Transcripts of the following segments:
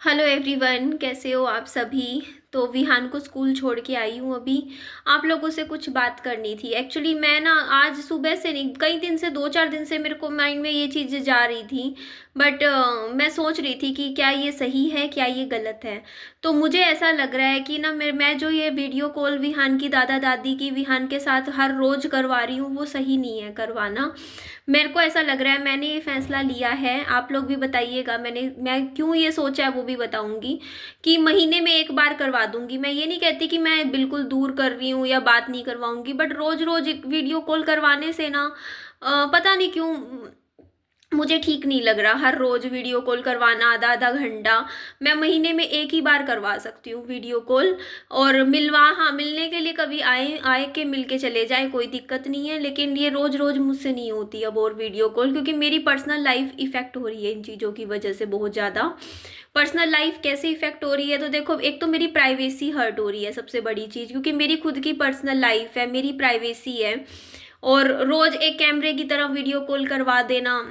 Hello everyone, कैसे हो आप सभी। तो विहान को स्कूल छोड़ के आई हूँ अभी। आप लोगों से कुछ बात करनी थी। एक्चुअली मैं ना आज सुबह से नहीं, कई दिन से, 2-4 दिन से मेरे को माइंड में ये चीज़ें जा रही थी। बट मैं सोच रही थी कि क्या ये सही है, क्या ये गलत है। तो मुझे ऐसा लग रहा है कि ना मैं जो ये वीडियो कॉल विहान की दादा दादी की विहान के साथ हर रोज़ करवा रही हूँ, वो सही नहीं है करवाना। मेरे को ऐसा लग रहा है, मैंने ये फैसला लिया है। आप लोग भी बताइएगा मैं क्यों ये सोचा है, वो भी बताऊंगी। कि महीने में एक बार करवा दूंगी। मैं ये नहीं कहती कि मैं बिल्कुल दूर कर रही हूँ या बात नहीं करवाऊंगी, बट रोज रोज एक वीडियो कॉल करवाने से ना पता नहीं क्यों मुझे ठीक नहीं लग रहा। हर रोज वीडियो कॉल करवाना आधा आधा घंटा। मैं महीने में एक ही बार करवा सकती हूँ वीडियो कॉल। और हाँ, मिलने के लिए कभी आए आए के मिल के चले जाए, कोई दिक्कत नहीं है। लेकिन ये रोज रोज मुझसे नहीं होती अब और वीडियो कॉल, क्योंकि मेरी पर्सनल लाइफ इफेक्ट हो रही है इन चीज़ों की वजह से बहुत ज़्यादा। पर्सनल लाइफ कैसे इफेक्ट हो रही है, तो देखो, एक तो मेरी प्राइवेसी हर्ट हो रही है सबसे बड़ी चीज़, क्योंकि मेरी खुद की पर्सनल लाइफ है, मेरी प्राइवेसी है। और रोज एक कैमरे की तरह वीडियो कॉल करवा देना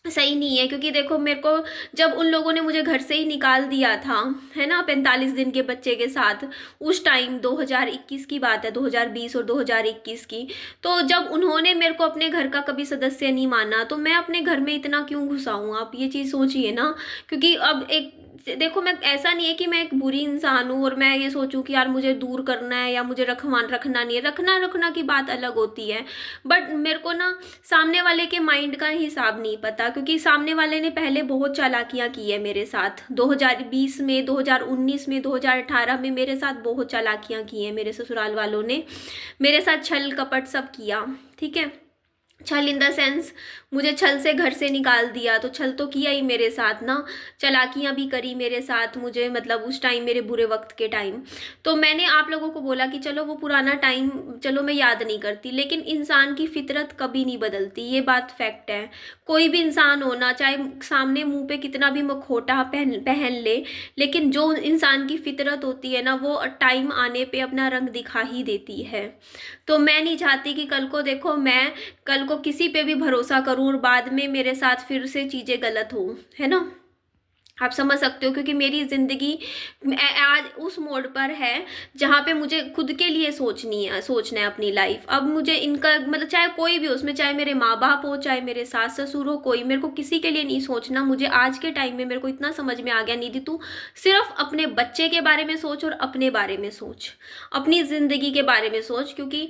सही नहीं है। क्योंकि देखो, मेरे को जब उन लोगों ने मुझे घर से ही निकाल दिया था, है ना, 45 दिन के बच्चे के साथ, उस टाइम 2021 की बात है, 2020 और 2021 की। तो जब उन्होंने मेरे को अपने घर का कभी सदस्य नहीं माना, तो मैं अपने घर में इतना क्यों घुसाऊं, आप ये चीज़ सोचिए ना। क्योंकि अब एक देखो, मैं ऐसा नहीं है कि मैं एक बुरी इंसान हूँ और मैं ये सोचूं कि यार मुझे दूर करना है या मुझे रखना नहीं है। रखना रखना की बात अलग होती है। बट मेरे को ना सामने वाले के माइंड का हिसाब नहीं पता, क्योंकि सामने वाले ने पहले बहुत चालाकियां की है मेरे साथ। 2020 में, 2019 में, 2018 में मेरे साथ बहुत चालाकियां की हैं मेरे ससुराल वालों ने। मेरे साथ छल कपट सब किया। ठीक है, छल इन द सेंस, मुझे छल से घर से निकाल दिया, तो छल तो किया ही मेरे साथ ना। चालाकियां भी करी मेरे साथ, मुझे मतलब उस टाइम, मेरे बुरे वक्त के टाइम। तो मैंने आप लोगों को बोला कि चलो वो पुराना टाइम, चलो मैं याद नहीं करती, लेकिन इंसान की फितरत कभी नहीं बदलती, ये बात फैक्ट है। कोई भी इंसान होना, चाहे सामने मुंह पे कितना भी मखोटा पहन पहन ले, लेकिन जो इंसान की फितरत होती है ना, वो टाइम आने पे अपना रंग दिखा ही देती है। तो मैं नहीं चाहती कि कल को, देखो, मैं कल को किसी पे भी भरोसा करूं और बाद में मेरे साथ फिर से चीजें गलत हो, है ना। आप समझ सकते हो, क्योंकि मेरी जिंदगी आज उस मोड़ पर है जहाँ पे मुझे खुद के लिए सोचना है अपनी लाइफ। अब मुझे इनका मतलब, चाहे कोई भी हो उसमें, चाहे मेरे माँ बाप हो, चाहे मेरे सास ससुर हो, कोई, मेरे को किसी के लिए नहीं सोचना। मुझे आज के टाइम में मेरे को इतना समझ में आ गया, निधि तू सिर्फ अपने बच्चे के बारे में सोच और अपने बारे में सोच, अपनी जिंदगी के बारे में सोच। क्योंकि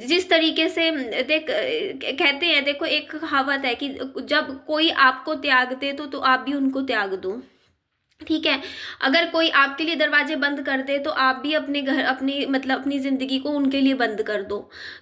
जिस तरीके से देख, कहते हैं, देखो, एक कहावत है कि जब कोई आपको त्याग दे तो आप भी उनको त्याग दो। ठीक है, अगर कोई आपके लिए दरवाजे बंद कर दे, तो आप भी अपने घर, अपनी मतलब अपनी जिंदगी को उनके लिए बंद कर दो।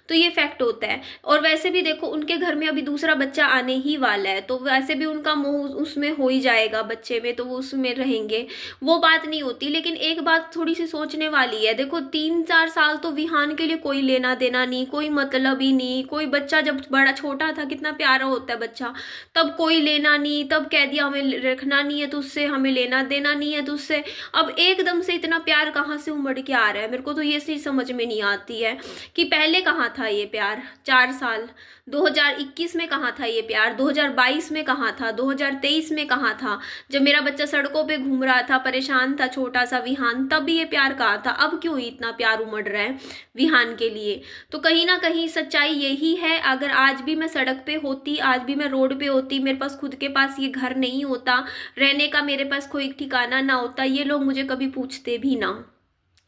तो ये फैक्ट होता है। और वैसे भी देखो, उनके घर में अभी दूसरा बच्चा आने ही वाला है, तो वैसे भी उनका मोह उसमें हो ही जाएगा बच्चे में, तो वो उसमें रहेंगे। वो बात नहीं होती। लेकिन एक बात थोड़ी सी सोचने वाली है, देखो, 3-4 साल तो विहान के लिए कोई लेना देना नहीं, कोई मतलब ही नहीं। कोई बच्चा जब बड़ा छोटा था, कितना प्यारा होता है बच्चा, तब कोई लेना नहीं, तब कह दिया हमें रखना नहीं है तो उससे, हमें लेना देना नहीं है तो उससे। अब एकदम से इतना प्यार कहाँ से उमड़ के आ रहा है, मेरे को तो ये चीज समझ में नहीं आती है कि पहले कहाँ था ये प्यार। 4 साल, 2021 में कहाँ था ये प्यार, 2022 में कहाँ था, 2023 में कहाँ था, जब मेरा बच्चा सड़कों पे घूम रहा था, परेशान था, छोटा सा विहान, तब ये प्यार कहाँ था। अब क्यों इतना प्यार उमड़ रहा है विहान के लिए। तो कहीं ना कहीं सच्चाई यही है। अगर आज भी मैं सड़क पे होती, आज भी मैं रोड पे होती, मेरे पास खुद के पास ये घर नहीं होता, रहने का मेरे पास कोई ठिकाना ना होता, ये लोग मुझे कभी पूछते भी ना।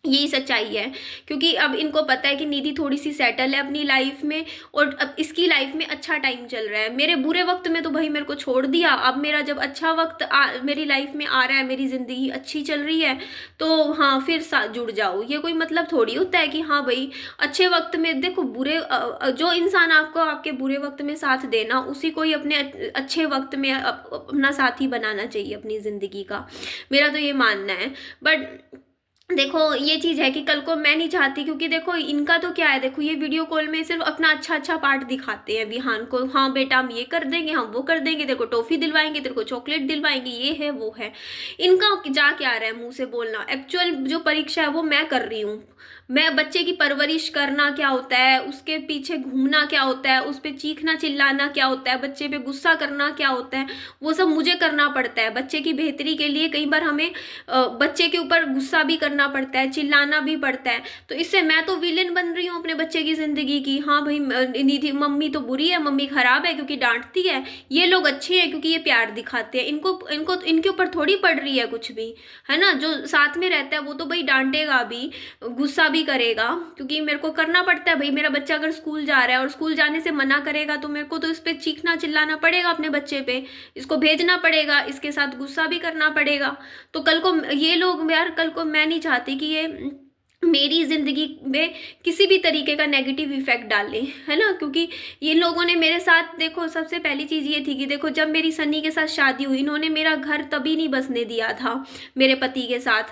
यही सच्चाई है। क्योंकि अब इनको पता है कि निधि थोड़ी सी सेटल है अपनी लाइफ में, और अब इसकी लाइफ में अच्छा टाइम चल रहा है। मेरे बुरे वक्त में तो भाई मेरे को छोड़ दिया, अब मेरा जब अच्छा वक्त मेरी लाइफ में आ रहा है, मेरी जिंदगी अच्छी चल रही है, तो हाँ, फिर साथ जुड़ जाओ। ये कोई मतलब थोड़ी होता है कि हाँ भाई, अच्छे वक्त में देखो, जो इंसान आपको आपके बुरे वक्त में साथ देना, उसी को ही अपने अच्छे वक्त में अपना साथी बनाना चाहिए अपनी जिंदगी का। मेरा तो ये मानना है। बट देखो ये चीज़ है कि कल को मैं नहीं चाहती, क्योंकि देखो इनका तो क्या है, देखो ये वीडियो कॉल में सिर्फ अपना अच्छा अच्छा पार्ट दिखाते हैं विहान को। हाँ बेटा हम ये कर देंगे, हम वो कर देंगे, तेरे को टॉफी दिलवाएंगे, तेरे को चॉकलेट दिलवाएंगे, ये है वो है। इनका जा क्या रहा है मुंह से बोलना, एक्चुअल जो परीक्षा है वो मैं कर रही हूँ। मैं बच्चे की परवरिश करना क्या होता है, उसके पीछे घूमना क्या होता है, उस पर चीखना चिल्लाना क्या होता है, बच्चे पे गुस्सा करना क्या होता है, वो सब मुझे करना पड़ता है बच्चे की बेहतरी के लिए। कई बार हमें बच्चे के ऊपर गुस्सा भी करना पड़ता है, चिल्लाना भी पड़ता है। तो इससे मैं तो विलेन बन रही हूँ अपने बच्चे की जिंदगी की। हाँ भाई निधि मम्मी तो बुरी है, मम्मी खराब है क्योंकि डांटती है, ये लोग अच्छे हैं क्योंकि ये प्यार दिखाते हैं। इनको इनको इनके ऊपर थोड़ी पड़ रही है कुछ भी, है ना। जो साथ में रहता है वो तो भाई डांटेगा भी, गुस्सा भी करेगा, क्योंकि मेरे को करना पड़ता है भाई। मेरा बच्चा अगर स्कूल जा रहा है और स्कूल जाने से मना करेगा तो मेरे को तो इस पे चीखना चिल्लाना पड़ेगा अपने बच्चे पे, इसको भेजना पड़ेगा, इसके साथ गुस्सा भी करना पड़ेगा। तो कल को ये लोग यार, कल को मैं नहीं चाहती कि ये मेरी जिंदगी में किसी भी तरीके का नेगेटिव इफेक्ट डालें, है ना। क्योंकि ये लोगों ने मेरे साथ, देखो सबसे पहली चीज ये थी कि देखो जब मेरी सन्नी के साथ शादी हुई, इन्होंने मेरा घर तभी नहीं बसने दिया था मेरे पति के साथ,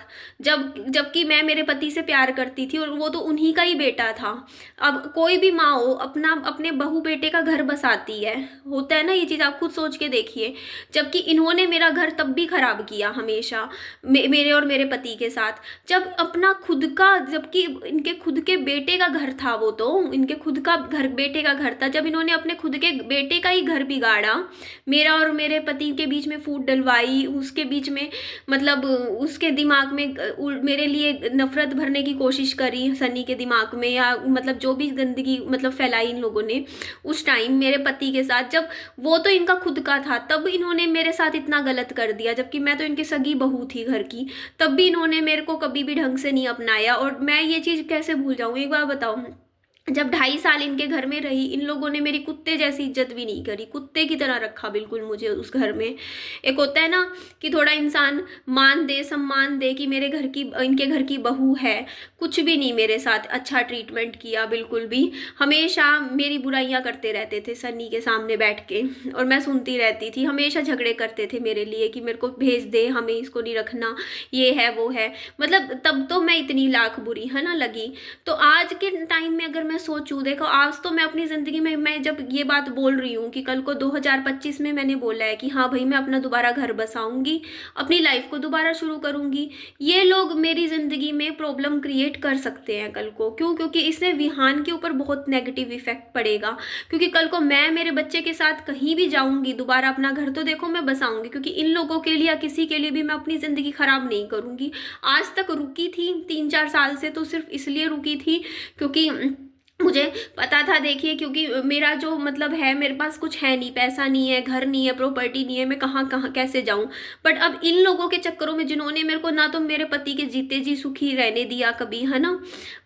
जबकि मैं मेरे पति से प्यार करती थी और वो तो उन्हीं का ही बेटा था। अब कोई भी माँ हो अपना अपने बहू बेटे का घर बसाती है, होता है ना ये चीज, आप खुद सोच के देखिए। जबकि इन्होंने मेरा घर तब भी खराब किया हमेशा, मेरे और मेरे पति के साथ। जब अपना खुद का, जबकि इनके खुद के बेटे का घर था, वो तो इनके खुद का घर, बेटे का घर था, जब इन्होंने अपने खुद के बेटे का ही घर बिगाड़ा, मेरा और मेरे पति के बीच में फूट डलवाई, उसके बीच में मतलब उसके दिमाग में मेरे लिए नफरत भरने की कोशिश करी सनी के दिमाग में, या मतलब जो भी गंदगी मतलब फैलाई इन लोगों ने उस टाइम मेरे पति के साथ, जब वो तो इनका खुद का था, तब इन्होंने मेरे साथ इतना गलत कर दिया। जबकि मैं तो इनकी सगी बहू थी घर की, तब भी इन्होंने मेरे को कभी भी ढंग से नहीं अपनाया। और मैं ये चीज़ कैसे भूल जाऊँ, एक बार बताओ। जब 2.5 साल इनके घर में रही, इन लोगों ने मेरी कुत्ते जैसी इज्जत भी नहीं करी, कुत्ते की तरह रखा बिल्कुल मुझे उस घर में। एक होता है ना कि थोड़ा इंसान मान दे, सम्मान दे कि मेरे घर की, इनके घर की बहू है, कुछ भी नहीं मेरे साथ अच्छा ट्रीटमेंट किया बिल्कुल भी। हमेशा मेरी बुराइयां करते रहते थे सन्नी के सामने बैठ के, और मैं सुनती रहती थी। हमेशा झगड़े करते थे मेरे लिए कि मेरे को भेज दे, हमें इसको नहीं रखना, ये है वो है। मतलब तब तो मैं इतनी लाख बुरी, है ना, लगी। तो आज के टाइम में अगर मैं सोचूं, देखो आज तो मैं अपनी जिंदगी में, मैं जब ये बात बोल रही हूँ कि कल को 2025 में मैंने बोला है कि हाँ भाई मैं अपना दोबारा घर बसाऊंगी, अपनी लाइफ को दोबारा शुरू करूंगी, ये लोग मेरी जिंदगी में प्रॉब्लम क्रिएट कर सकते हैं कल को। क्यों? क्योंकि इससे विहान के ऊपर बहुत नेगेटिव इफेक्ट पड़ेगा। क्योंकि कल को मैं मेरे बच्चे के साथ कहीं भी जाऊंगी दोबारा, अपना घर तो देखो मैं बसाऊंगी, क्योंकि इन लोगों के लिए या किसी के लिए भी मैं अपनी जिंदगी खराब नहीं करूंगी। आज तक रुकी थी 3-4 साल से, तो सिर्फ इसलिए रुकी थी क्योंकि मुझे पता था, देखिए क्योंकि मेरा जो मतलब है, मेरे पास कुछ है नहीं, पैसा नहीं है, घर नहीं है, प्रॉपर्टी नहीं है, मैं कहाँ कहाँ कैसे जाऊँ। बट अब इन लोगों के चक्करों में, जिन्होंने मेरे को ना तो मेरे पति के जीते जी सुखी रहने दिया कभी, है ना,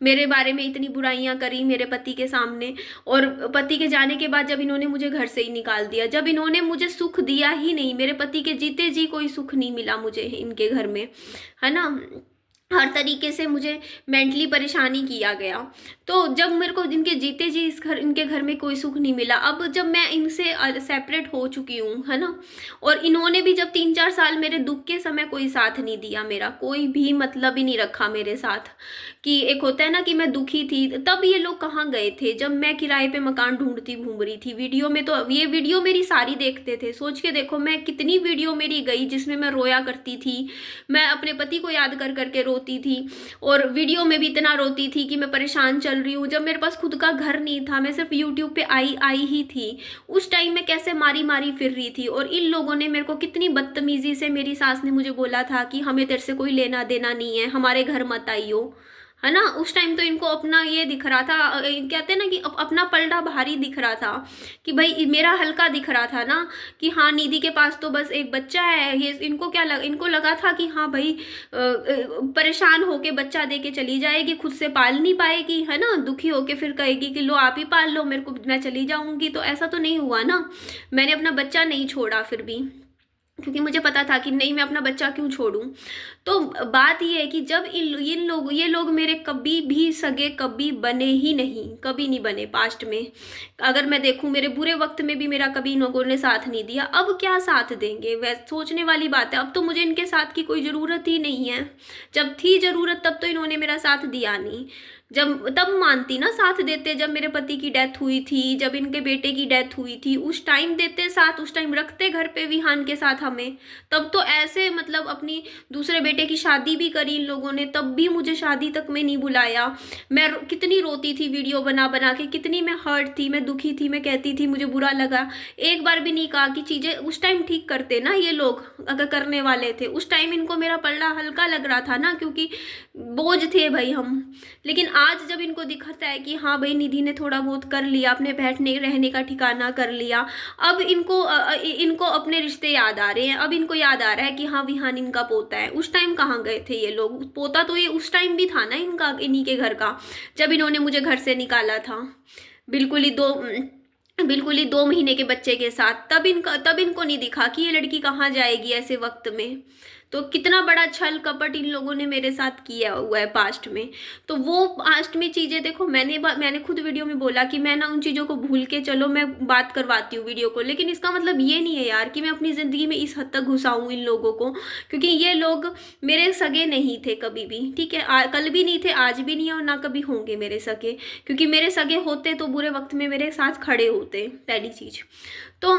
मेरे बारे में इतनी बुराइयां करी मेरे पति के सामने, और पति के जाने के बाद जब इन्होंने मुझे घर से ही निकाल दिया, जब इन्होंने मुझे सुख दिया ही नहीं, मेरे पति के जीते जी कोई सुख नहीं मिला मुझे इनके घर में, है ना। हर तरीके से मुझे मेंटली परेशानी किया गया। तो जब मेरे को इनके जीते जी इनके घर में कोई सुख नहीं मिला, अब जब मैं इनसे सेपरेट हो चुकी हूँ, है ना, और इन्होंने भी जब 3-4 साल मेरे दुख के समय कोई साथ नहीं दिया, मेरा कोई भी मतलब ही नहीं रखा मेरे साथ। कि एक होता है ना कि मैं दुखी थी, तब ये लोग कहाँ गए थे जब मैं किराए पे मकान ढूंढती घूम रही थी। वीडियो में तो ये वीडियो मेरी सारी देखते थे, सोच के देखो मैं कितनी वीडियो मेरी गई जिसमें मैं रोया करती थी, मैं अपने पति को याद कर करके रोती थी, और वीडियो में भी इतना रोती थी कि मैं परेशान चल रही हूँ। जब मेरे पास खुद का घर नहीं था, मैं सिर्फ यूट्यूब पे आई ही थी, उस टाइम में कैसे मारी मारी फिर रही थी। और इन लोगों ने मेरे को कितनी बदतमीजी से, मेरी सास ने मुझे बोला था कि हमें तेरे से कोई लेना देना नहीं है, हमारे घर मत आइयो, है ना। उस टाइम तो इनको अपना ये दिख रहा था, कहते हैं ना कि अपना पलड़ा भारी दिख रहा था, कि भाई मेरा हल्का दिख रहा था ना, कि हाँ निधि के पास तो बस एक बच्चा है। ये इनको क्या इनको लगा था कि हाँ भाई परेशान होके बच्चा दे के चली जाएगी, खुद से पाल नहीं पाएगी, है ना, दुखी होके फिर कहेगी कि लो आप ही पाल लो, मेरे को मैं चली जाऊंगी। तो ऐसा तो नहीं हुआ ना, मैंने अपना बच्चा नहीं छोड़ा फिर भी, क्योंकि मुझे पता था कि नहीं, मैं अपना बच्चा क्यों छोड़ूं। तो बात ये है कि जब ये लोग मेरे कभी भी सगे कभी बने ही नहीं, कभी नहीं बने पास्ट में। अगर मैं देखूं मेरे बुरे वक्त में भी मेरा कभी इन लोगों ने साथ नहीं दिया, अब क्या साथ देंगे? वैसे सोचने वाली बात है। अब तो मुझे इनके साथ की कोई ज़रूरत ही नहीं है। जब थी ज़रूरत तब तो इन्होंने मेरा साथ दिया नहीं। जब तब मानती ना, साथ देते। जब मेरे पति की डेथ हुई थी, जब इनके बेटे की डेथ हुई थी, उस टाइम देते साथ, उस टाइम रखते घर पे विहान के साथ हमें। तब तो ऐसे मतलब अपनी दूसरे बेटे की शादी भी करी इन लोगों ने, तब भी मुझे शादी तक में नहीं बुलाया। मैं कितनी रोती थी वीडियो बना बना के, कितनी मैं हर्ट थी, मैं दुखी थी, मैं कहती थी मुझे बुरा लगा। एक बार भी नहीं कहा कि चीज़ें उस टाइम ठीक करते ना ये लोग, अगर करने वाले थे उस टाइम। इनको मेरा पल्ला हल्का लग रहा था ना, क्योंकि बोझ थे भाई हम। लेकिन आज जब इनको दिखता है कि हाँ भाई निधि ने थोड़ा बहुत कर लिया, अपने बैठने रहने का ठिकाना कर लिया, अब इनको अपने रिश्ते याद आ रहे हैं। अब इनको याद आ रहा है कि हाँ विहान इनका पोता है। उस टाइम कहाँ गए थे ये लोग? पोता तो ये उस टाइम भी था ना इनका, इन्हीं के घर का, जब इन्होंने मुझे घर से निकाला था। बिल्कुल ही दो बिल्कुल ही 2 महीने के बच्चे के साथ। तब इनको नहीं दिखा कि ये लड़की कहाँ जाएगी ऐसे वक्त में। तो कितना बड़ा छल कपट इन लोगों ने मेरे साथ किया हुआ है पास्ट में। तो वो पास्ट में चीज़ें देखो, मैंने खुद वीडियो में बोला कि मैं ना उन चीज़ों को भूल के चलो मैं बात करवाती हूँ वीडियो को, लेकिन इसका मतलब ये नहीं है यार कि मैं अपनी ज़िंदगी में इस हद तक घुसाऊँ इन लोगों को, क्योंकि ये लोग मेरे सगे नहीं थे कभी भी। ठीक है, कल भी नहीं थे, आज भी नहीं है, और ना कभी होंगे मेरे सगे। क्योंकि मेरे सगे होते तो बुरे वक्त में मेरे साथ खड़े होते, पहली चीज़। तो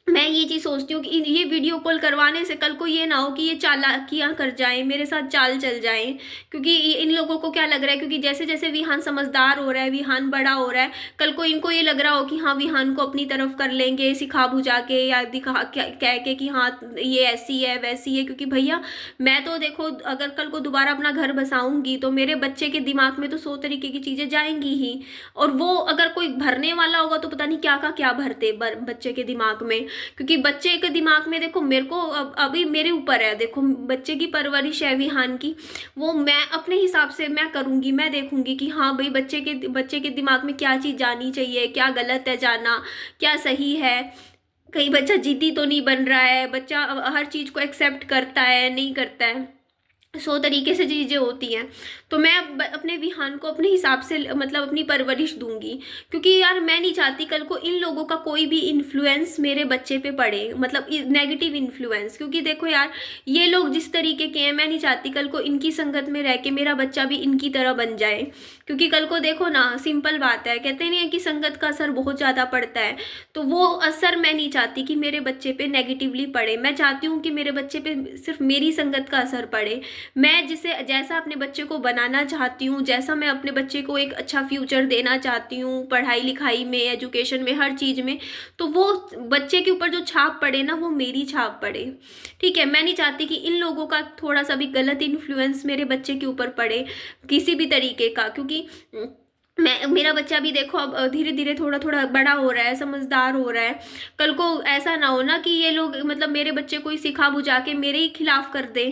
मैं ये चीज़ सोचती हूँ कि ये वीडियो कॉल करवाने से कल को ये ना हो कि ये चालाकियाँ कर जाएं, मेरे साथ चाल चल जाएं। क्योंकि इन लोगों को क्या लग रहा है, क्योंकि जैसे जैसे विहान समझदार हो रहा है, विहान बड़ा हो रहा है, कल को इनको ये लग रहा हो कि हाँ विहान को अपनी तरफ कर लेंगे, सिखा बुझा के या दिखा कह के कि हाँ ये ऐसी है वैसी है। क्योंकि भैया मैं तो देखो, अगर कल को दोबारा अपना घर बसाऊंगी तो मेरे बच्चे के दिमाग में तो 100 तरीके की चीज़ें जाएंगी ही। और वो अगर कोई भरने वाला होगा तो पता नहीं क्या का क्या भरते बच्चे के दिमाग में। क्योंकि बच्चे के दिमाग में देखो, मेरे को अभी मेरे ऊपर है, देखो बच्चे की परवरिश है विहान की, वो मैं अपने हिसाब से मैं करूँगी। मैं देखूंगी कि हाँ भाई बच्चे के दिमाग में क्या चीज़ जानी चाहिए, क्या गलत है जाना, क्या सही है। कहीं बच्चा जिद्दी तो नहीं बन रहा है, बच्चा हर चीज़ को एक्सेप्ट करता है नहीं करता है, 100 तरीके से चीज़ें होती हैं। तो मैं अपने विहान को अपने हिसाब से मतलब अपनी परवरिश दूंगी। क्योंकि यार मैं नहीं चाहती कल को इन लोगों का कोई भी इन्फ्लुएंस मेरे बच्चे पे पड़े, मतलब नेगेटिव इन्फ्लुएंस। क्योंकि देखो यार ये लोग जिस तरीके के हैं, मैं नहीं चाहती कल को इनकी संगत में रह के मेरा बच्चा भी इनकी तरह बन जाए। क्योंकि कल को देखो ना, सिंपल बात है, कहते नहीं है कि संगत का असर बहुत ज़्यादा पड़ता है। तो वो असर मैं नहीं चाहती कि मेरे बच्चे पे नेगेटिवली पड़े। मैं चाहती हूँ कि मेरे बच्चे पे सिर्फ मेरी संगत का असर पड़े। मैं जैसा अपने बच्चे को बनाना चाहती हूँ, जैसा मैं अपने बच्चे को एक अच्छा फ्यूचर देना चाहती हूँ, पढ़ाई लिखाई में, एजुकेशन में, हर चीज़ में, तो वो बच्चे के ऊपर जो छाप पड़े ना, वो मेरी छाप पड़े। ठीक है, मैं नहीं चाहती कि इन लोगों का थोड़ा सा भी गलत इन्फ्लुएंस मेरे बच्चे के ऊपर पड़े किसी भी तरीके का। क्योंकि मेरा बच्चा भी देखो अब धीरे धीरे थोड़ा थोड़ा बड़ा हो रहा है, समझदार हो रहा है। कल को ऐसा ना हो ना कि ये लोग मतलब मेरे बच्चे को ही सिखा बुझा के मेरे ही खिलाफ कर दे।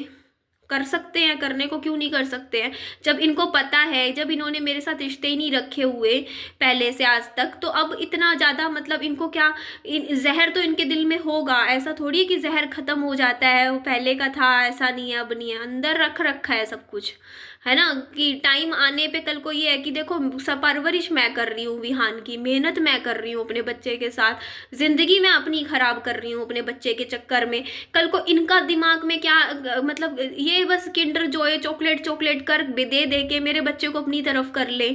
कर सकते हैं, करने को क्यों नहीं कर सकते हैं? जब इनको पता है, जब इन्होंने मेरे साथ रिश्ते ही नहीं रखे हुए पहले से आज तक, तो अब इतना ज़्यादा मतलब इनको क्या, जहर तो इनके दिल में होगा। ऐसा थोड़ी है कि जहर ख़त्म हो जाता है, वो पहले का था, ऐसा नहीं है, अब नहीं है, अंदर रख रखा है सब कुछ, है ना। कि टाइम आने पे कल को ये है कि देखो परवरिश मैं कर रही हूँ विहान की, मेहनत मैं कर रही हूँ अपने बच्चे के साथ, ज़िंदगी मैं अपनी ख़राब कर रही हूँ अपने बच्चे के चक्कर में। कल को इनका दिमाग में क्या मतलब ये बस किंडर जॉय चॉकलेट चॉकलेट कर दे दे के मेरे बच्चे को अपनी तरफ कर ले,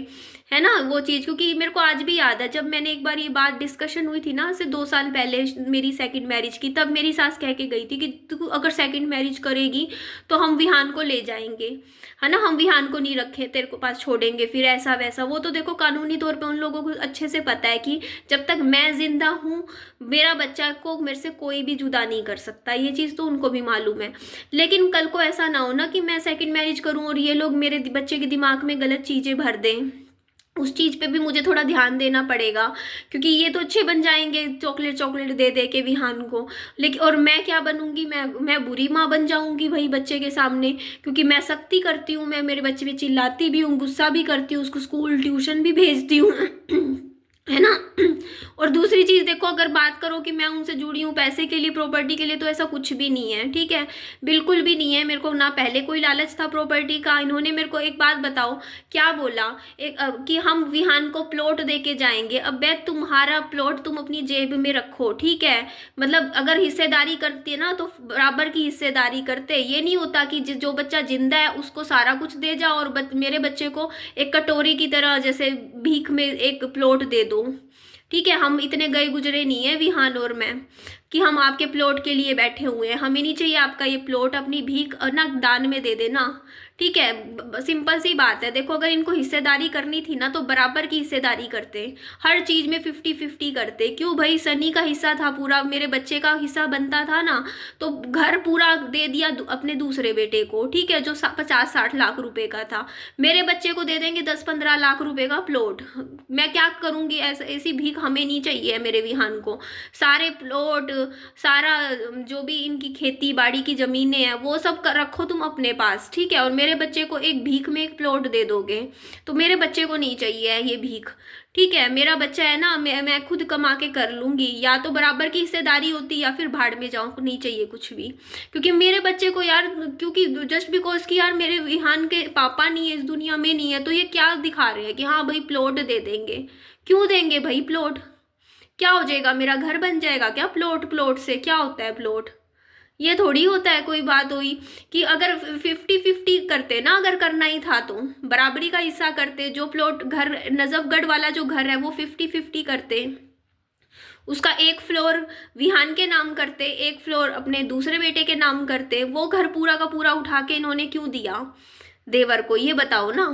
है ना वो चीज़। क्योंकि मेरे को आज भी याद है जब मैंने एक बार ये बात डिस्कशन हुई थी ना, से 2 साल पहले मेरी सेकंड मैरिज की, तब मेरी सास कह के गई थी कि तू अगर सेकंड मैरिज करेगी तो हम विहान को ले जाएंगे, है ना, हम विहान को नहीं रखे तेरे को पास छोड़ेंगे, फिर ऐसा वैसा। वो तो देखो कानूनी तौर पे उन लोगों को अच्छे से पता है कि जब तक मैं जिंदा हूँ मेरा बच्चा को मेरे से कोई भी जुदा नहीं कर सकता, ये चीज़ तो उनको भी मालूम है। लेकिन कल को ऐसा ना हो ना कि मैं सेकंड मैरिज करूँ और ये लोग मेरे बच्चे के दिमाग में गलत चीज़ें भर दें। उस चीज़ पे भी मुझे थोड़ा ध्यान देना पड़ेगा। क्योंकि ये तो अच्छे बन जाएंगे चॉकलेट चॉकलेट दे दे के विहान को, लेकिन और मैं क्या बनूंगी, मैं बुरी माँ बन जाऊंगी भाई बच्चे के सामने। क्योंकि मैं सख्ती करती हूँ, मैं मेरे बच्चे पे चिल्लाती भी हूँ, गुस्सा भी करती हूँ, उसको स्कूल ट्यूशन भी भेजती हूँ है ना। और दूसरी चीज़ देखो, अगर बात करो कि मैं उनसे जुड़ी हूँ पैसे के लिए, प्रॉपर्टी के लिए, तो ऐसा कुछ भी नहीं है, ठीक है, बिल्कुल भी नहीं है। मेरे को ना पहले कोई लालच था प्रॉपर्टी का। इन्होंने मेरे को एक बात बताओ, क्या बोला, कि हम विहान को प्लॉट दे के जाएंगे। अब बे तुम्हारा प्लॉट तुम अपनी जेब में रखो, ठीक है, मतलब अगर हिस्सेदारी करती है ना तो बराबर की हिस्सेदारी करते। ये नहीं होता कि जो बच्चा जिंदा है उसको सारा कुछ दे जाओ और मेरे बच्चे को एक कटोरी की तरह जैसे भीख में एक प्लॉट दे दो। ठीक है, हम इतने गए गुजरे नहीं है विहान और मैं कि हम आपके प्लॉट के लिए बैठे हुए हैं। हमें नहीं चाहिए आपका ये प्लॉट, अपनी भीख ना दान में दे देना, ठीक है, सिंपल सी बात है। देखो अगर इनको हिस्सेदारी करनी थी ना तो बराबर की हिस्सेदारी करते, हर चीज में 50-50 करते। क्यों भाई, सनी का हिस्सा था पूरा, मेरे बच्चे का हिस्सा बनता था ना, तो घर पूरा दे दिया अपने दूसरे बेटे को, ठीक है, जो 50-60 लाख रुपए का था। मेरे बच्चे को दे देंगे 10-15 लाख रुपए का प्लॉट। मैं क्या करूंगी, ऐसी भीख हमें नहीं चाहिए मेरे विहान को। सारे प्लॉट, सारा जो भी इनकी खेती बाड़ी की जमीनें हैं वो सब रखो तुम अपने पास, ठीक है, और मेरे बच्चे को एक भीख में एक प्लॉट दे दोगे। तो मेरे बच्चे को नहीं चाहिए ये भीख, ठीक है। मेरा बच्चा है ना, मैं खुद कमा के कर लूंगी, या तो बराबर की हिस्सेदारी होती या फिर भाड़ में जाऊं, नहीं चाहिए कुछ भी। क्योंकि मेरे बच्चे को यार, क्योंकि जस्ट बिकॉज कि यार मेरे विहान के पापा नहीं है, इस दुनिया में नहीं है, तो ये क्या दिखा रहे हैं कि हाँ भाई प्लॉट दे देंगे। क्यों देंगे भाई प्लॉट, क्या हो जाएगा, मेरा घर बन जाएगा क्या प्लॉट, प्लॉट से क्या होता है प्लॉट, ये थोड़ी होता है कोई बात हुई। कि अगर 50-50 करते ना, अगर करना ही था तो बराबरी का हिस्सा करते। जो प्लॉट घर नजफगढ़ वाला जो घर है वो 50-50 करते, उसका एक फ्लोर विहान के नाम करते, एक फ्लोर अपने दूसरे बेटे के नाम करते। वो घर पूरा का पूरा उठा के इन्होंने क्यों दिया देवर को, ये बताओ ना।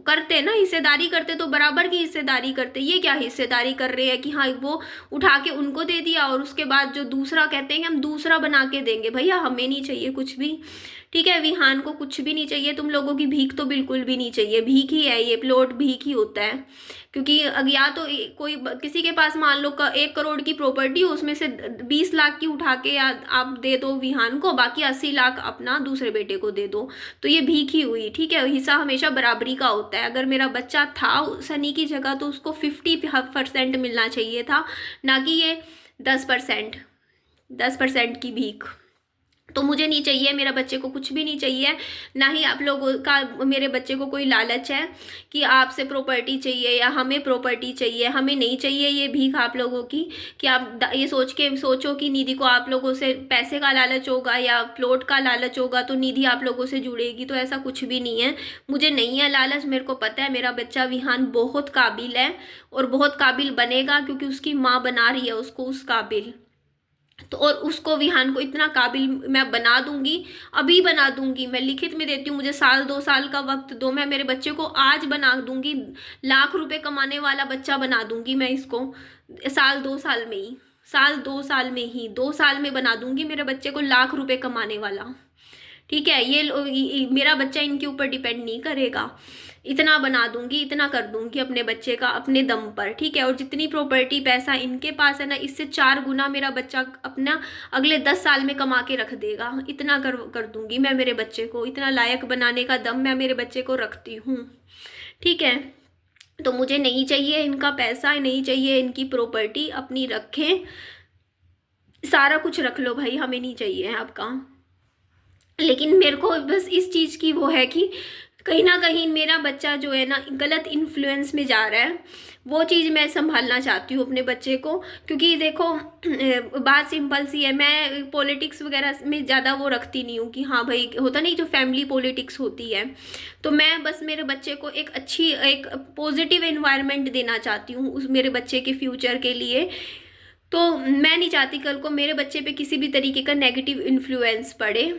करते ना, हिस्सेदारी करते तो बराबर की हिस्सेदारी करते। ये क्या हिस्सेदारी कर रहे हैं कि हाँ वो उठा के उनको दे दिया और उसके बाद जो दूसरा कहते हैं कि हम दूसरा बना के देंगे। भैया हमें नहीं चाहिए कुछ भी, ठीक है, विहान को कुछ भी नहीं चाहिए। तुम लोगों की भीख तो बिल्कुल भी नहीं चाहिए, भीख ही है ये, प्लॉट भीख ही होता है। क्योंकि या तो कोई किसी के पास मान लो 1 करोड़ की प्रॉपर्टी हो, उसमें से 20 लाख की उठा के या आप दे दो विहान को, बाकी 80 लाख अपना दूसरे बेटे को दे दो, तो ये भीख ही हुई, ठीक है। हिस्सा हमेशा बराबरी का होता है। अगर मेरा बच्चा था सनी की जगह तो उसको 50% मिलना चाहिए था, ना कि ये 10%, 10% की भीख। तो मुझे नहीं चाहिए, मेरा बच्चे को कुछ भी नहीं चाहिए। ना ही आप लोगों का मेरे बच्चे को कोई लालच है कि आपसे प्रॉपर्टी चाहिए या हमें प्रॉपर्टी चाहिए। हमें नहीं चाहिए ये भीख आप लोगों की, कि आप ये सोचो कि निधि को आप लोगों से पैसे का लालच होगा या प्लॉट का लालच होगा तो निधि आप लोगों से जुड़ेगी, तो ऐसा कुछ भी नहीं है। मुझे नहीं है लालच, मेरे को पता है मेरा बच्चा विहान बहुत काबिल है और बहुत काबिल बनेगा, क्योंकि उसकी माँ बना रही है उसको उस काबिल। तो और उसको विहान को इतना काबिल मैं बना दूंगी, अभी बना दूंगी, मैं लिखित में देती हूँ, मुझे 1-2 साल का वक्त दो, मैं मेरे बच्चे को आज बना दूंगी, लाख रुपए कमाने वाला बच्चा बना दूंगी मैं इसको 1-2 साल में ही, 1-2 साल में ही, 2 साल में बना दूंगी मेरे बच्चे को लाख रुपए कमाने वाला, ठीक है। मेरा बच्चा इनके ऊपर डिपेंड नहीं करेगा, इतना बना दूंगी, इतना कर दूंगी अपने बच्चे का अपने दम पर, ठीक है। और जितनी प्रॉपर्टी पैसा इनके पास है ना, इससे 4 गुना मेरा बच्चा अपना अगले 10 साल में कमा के रख देगा। इतना कर दूंगी मैं मेरे बच्चे को, इतना लायक बनाने का दम मैं मेरे बच्चे को रखती हूँ, ठीक है। तो मुझे नहीं चाहिए इनका पैसा, नहीं चाहिए इनकी प्रॉपर्टी, अपनी रखें, सारा कुछ रख लो भाई, हमें नहीं चाहिए आपका। लेकिन मेरे को बस इस चीज़ की वो है कि कहीं ना कहीं मेरा बच्चा जो है ना गलत इन्फ्लुएंस में जा रहा है, वो चीज़ मैं संभालना चाहती हूँ अपने बच्चे को। क्योंकि देखो बात सिंपल सी है, मैं पॉलिटिक्स वगैरह में ज़्यादा वो रखती नहीं हूँ कि हाँ भाई होता नहीं जो फैमिली पॉलिटिक्स होती है, तो मैं बस मेरे बच्चे को एक अच्छी एक पॉजिटिव एनवायरनमेंट देना चाहती हूँ उस मेरे बच्चे के फ्यूचर के लिए। तो मैं नहीं चाहती कल को मेरे बच्चे पे किसी भी तरीके का नेगेटिव इन्फ्लुएंस पड़े।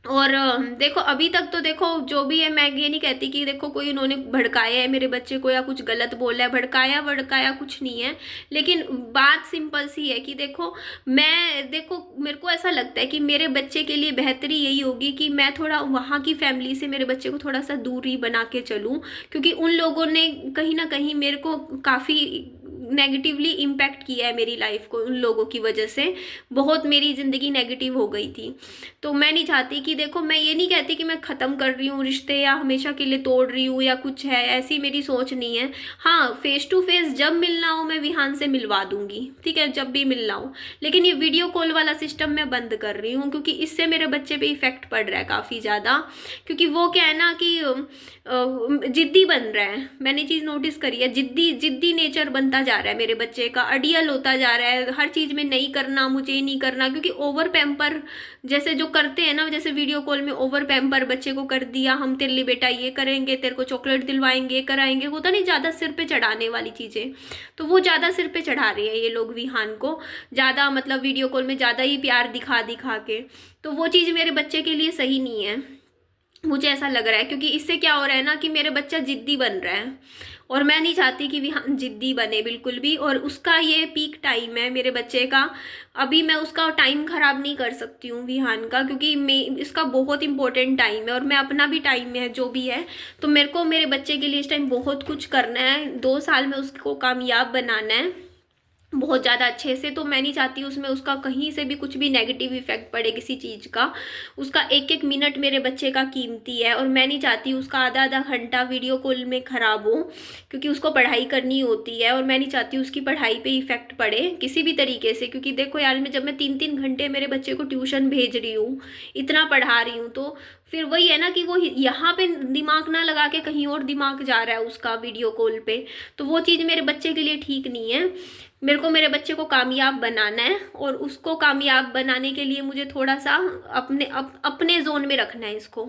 और देखो अभी तक तो देखो जो भी है, मैं ये नहीं कहती कि देखो कोई उन्होंने भड़काया है मेरे बच्चे को या कुछ गलत बोला है, भड़काया कुछ नहीं है। लेकिन बात सिंपल सी है कि देखो मेरे को ऐसा लगता है कि मेरे बच्चे के लिए बेहतरी यही होगी कि मैं थोड़ा वहाँ की फैमिली से मेरे बच्चे को थोड़ा सा दूरी बना के चलूँ, क्योंकि उन लोगों ने कहीं ना कहीं मेरे को काफ़ी नेगेटिवली इम्पैक्ट किया है मेरी लाइफ को, उन लोगों की वजह से बहुत मेरी ज़िंदगी नेगेटिव हो गई थी। तो मैं नहीं चाहती कि, देखो मैं ये नहीं कहती कि मैं ख़त्म कर रही हूँ रिश्ते या हमेशा के लिए तोड़ रही हूँ या कुछ है, ऐसी मेरी सोच नहीं है। हाँ, फेस टू फेस जब मिलना हो मैं विहान से मिलवा दूंगी, ठीक है, जब भी मिलना हो। लेकिन ये वीडियो कॉल वाला सिस्टम मैं बंद कर रही हूँ, क्योंकि इससे मेरे बच्चे पे इफेक्ट पड़ रहा है काफ़ी ज़्यादा। क्योंकि वो क्या है ना कि जिद्दी बन रहा है, मैंने चीज़ नोटिस करी है, जिद्दी जिद्दी नेचर बनता जा रहा है मेरे बच्चे का, अडियल होता जा रहा है, हर चीज़ में नहीं करना, मुझे नहीं करना। क्योंकि ओवर पैम्पर जैसे जो करते हैं ना, जैसे वीडियो कॉल में ओवर पैम्पर बच्चे को कर दिया, हम तेरे लिए बेटा ये करेंगे, तेरे को चॉकलेट दिलवाएंगे, कराएंगे, होता नहीं ज़्यादा सिर पे चढ़ाने वाली चीज़ें, तो वो ज़्यादा सिर पे चढ़ा रही है ये लोग विहान को, ज़्यादा मतलब वीडियो कॉल में ज़्यादा ही प्यार दिखा दिखा के। तो वो चीज़ मेरे बच्चे के लिए सही नहीं है, मुझे ऐसा लग रहा है। क्योंकि इससे क्या हो रहा है ना कि मेरे बच्चा जिद्दी बन रहा है, और मैं नहीं चाहती कि विहान जिद्दी बने बिल्कुल भी। और उसका ये पीक टाइम है मेरे बच्चे का, अभी मैं उसका टाइम ख़राब नहीं कर सकती हूँ विहान का, क्योंकि मैं इसका बहुत इंपॉर्टेंट टाइम है, और मैं अपना भी टाइम है जो भी है, तो मेरे को मेरे बच्चे के लिए इस टाइम बहुत कुछ करना है, 2 साल में उसको कामयाब बनाना है बहुत ज़्यादा अच्छे से। तो मैं नहीं चाहती उसमें उसका कहीं से भी कुछ भी नेगेटिव इफेक्ट पड़े किसी चीज़ का। उसका एक एक मिनट मेरे बच्चे का कीमती है, और मैं नहीं चाहती उसका आधा आधा घंटा वीडियो कॉल में ख़राब हो, क्योंकि उसको पढ़ाई करनी होती है, और मैं नहीं चाहती उसकी पढ़ाई पे इफेक्ट पड़े किसी भी तरीके से। क्योंकि देखो यार, जब मैं 3-3 घंटे मेरे बच्चे को ट्यूशन भेज रही हूँ, इतना पढ़ा रही हूँ, तो फिर वही है ना कि वो यहाँ पे दिमाग ना लगा के कहीं और दिमाग जा रहा है उसका वीडियो कॉल पे, तो वो चीज़ मेरे बच्चे के लिए ठीक नहीं है। मेरे को मेरे बच्चे को कामयाब बनाना है, और उसको कामयाब बनाने के लिए मुझे थोड़ा सा अपने जोन में रखना है इसको,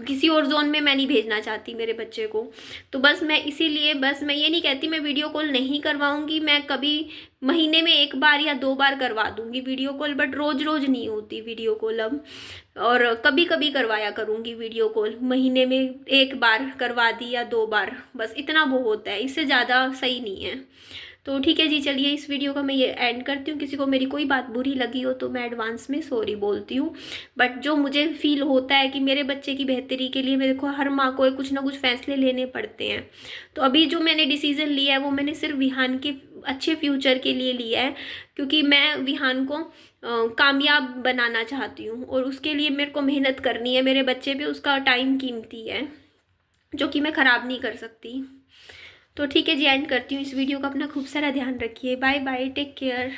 किसी और जोन में मैं नहीं भेजना चाहती मेरे बच्चे को। तो बस मैं इसीलिए, बस मैं ये नहीं कहती मैं वीडियो कॉल नहीं करवाऊंगी, मैं कभी महीने में 1 बार या 2 बार करवा दूंगी वीडियो कॉल, बट रोज़ रोज़ नहीं होती वीडियो कॉल अब। और कभी कभी करवाया करूंगी वीडियो कॉल, महीने में 1 बार करवा दी या 2 बार, बस इतना बहुत है, इससे ज़्यादा सही नहीं है। तो ठीक है जी, चलिए इस वीडियो का मैं ये एंड करती हूँ। किसी को मेरी कोई बात बुरी लगी हो तो मैं एडवांस में सॉरी बोलती हूँ, बट जो मुझे फील होता है कि मेरे बच्चे की बेहतरी के लिए मेरे को, हर माँ को कुछ ना कुछ फैसले लेने पड़ते हैं। तो अभी जो मैंने डिसीज़न लिया है वो मैंने सिर्फ विहान के अच्छे फ्यूचर के लिए लिया है, क्योंकि मैं विहान को कामयाब बनाना चाहती हूँ, और उसके लिए मेरे को मेहनत करनी है, मेरे बच्चे पे उसका टाइम कीमती है जो कि मैं ख़राब नहीं कर सकती। तो ठीक है जी, एंड करती हूँ इस वीडियो का। अपना खूब सारा ध्यान रखिए, बाय बाय, टेक केयर।